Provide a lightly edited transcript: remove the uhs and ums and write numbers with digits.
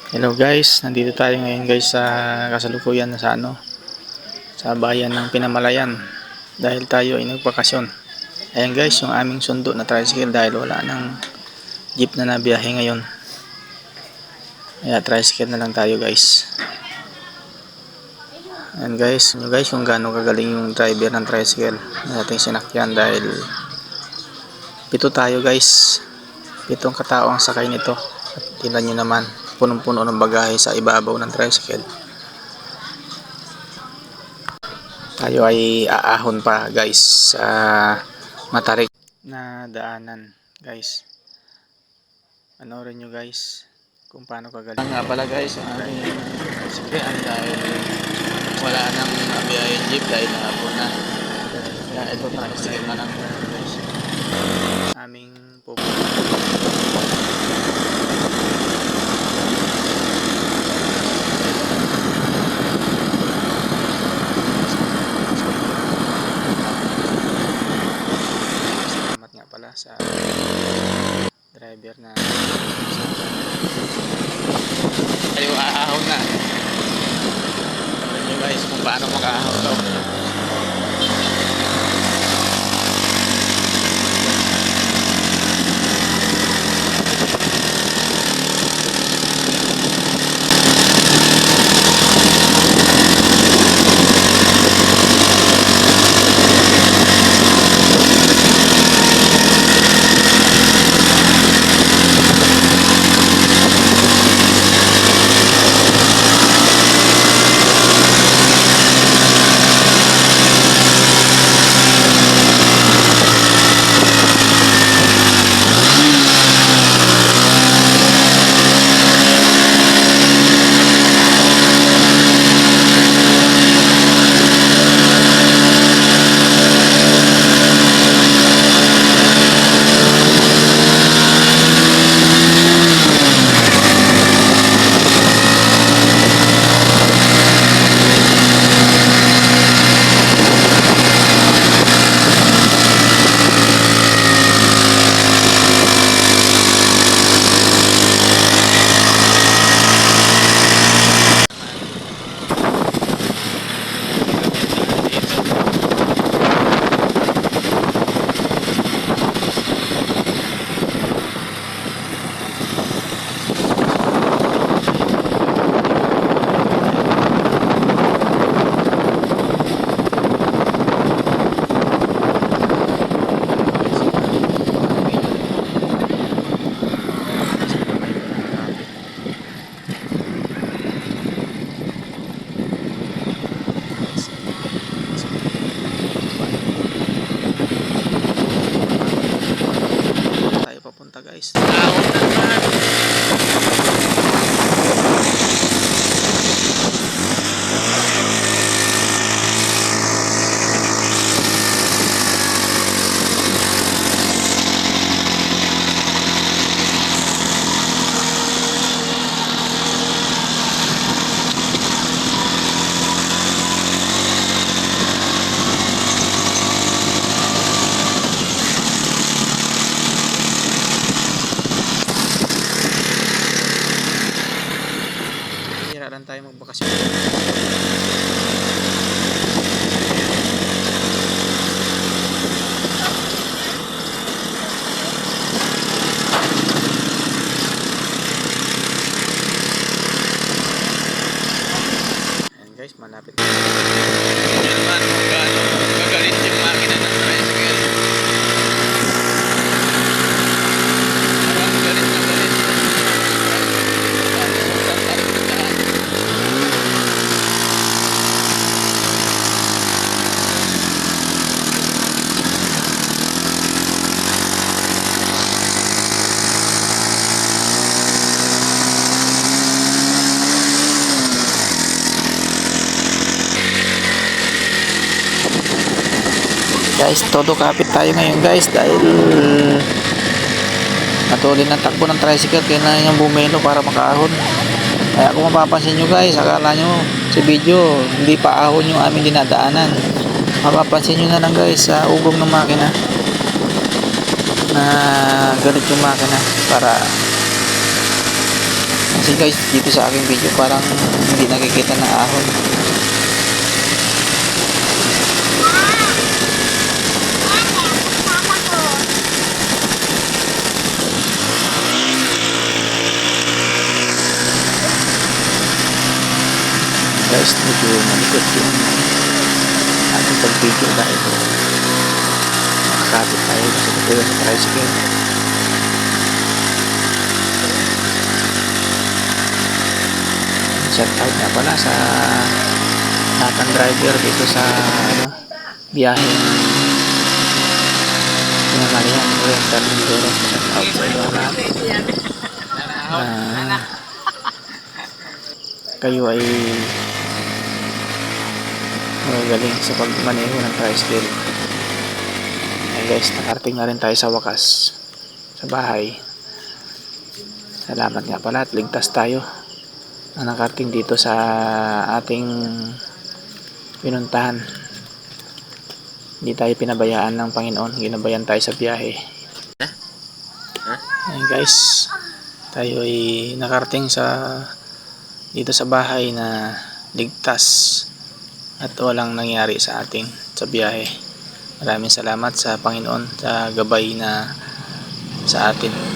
Hello guys, nandito tayo ngayon guys sa kasalukuyan na sa bayan ng Pinamalayan dahil tayo ay nagpakasyon. Ayan guys, yung aming sundo na tricycle dahil wala ng jeep na nabiyahe ngayon. Kaya tricycle na lang tayo guys. Ayan guys, kung gaano kagaling yung driver ng tricycle na ating sinakyan dahil pito tayo guys. Pitong katao ang sakay nito. At tingnan nyo naman, punong-puno ng bagahe sa ibabaw ng tricycle. Tayo ay aahon pa guys sa matarik na daanan guys. Panoorin nyo guys kung paano kagaling. Nga pala guys, ang aking sikrean dahil wala nang biyahe jeep dahil nahapon na. Kaya ito tricycle na lang guys. Aming pupunta. Pala sa driver na tayo aahon na. Tignan nyo guys kung paano makaahon to. Tayo papunta guys. Ahon na naman. Hira lang tayo magbakasyon. Ayan guys, malapit. Yan naman kung gaano gagalit yung makina ng tricycle. Parang galit na galit. Guys, todo kapit tayo ngayon guys dahil natuloy ng takbo ng tricycle, kailangan niyang bumelo para makaahon. Kaya kung mapapansin nyo guys, akala nyo sa video hindi pa ahon yung aming dinadaanan. Mapapansin nyo na lang guys sa ugong ng makina na ganit yung makina para Kasi guys, dito sa aking video parang hindi nakikita ng ahon. Guys, medyo malikot yung ating pag-video dahil nakakapit tayo sa pagkula sa tricycle. Shout out nga pala sa lahat ng driver dito sa biyaheng pinamalihan Oriental Mindoro. Shout out sa inyo lahat. Kayo ay magagaling sa pagmaneho ng tricycle. Ay guys, nakarating na rin tayo sa wakas sa bahay. Salamat nga pala at ligtas tayo na nakarating dito sa ating pinuntahan. Hindi tayo pinabayaan ng Panginoon, ginabayan tayo sa biyahe. Ayun guys, tayo ay nakarating dito sa bahay na ligtas at walang nangyari sa ating sa biyahe. Maraming salamat sa Panginoon sa gabay na sa atin.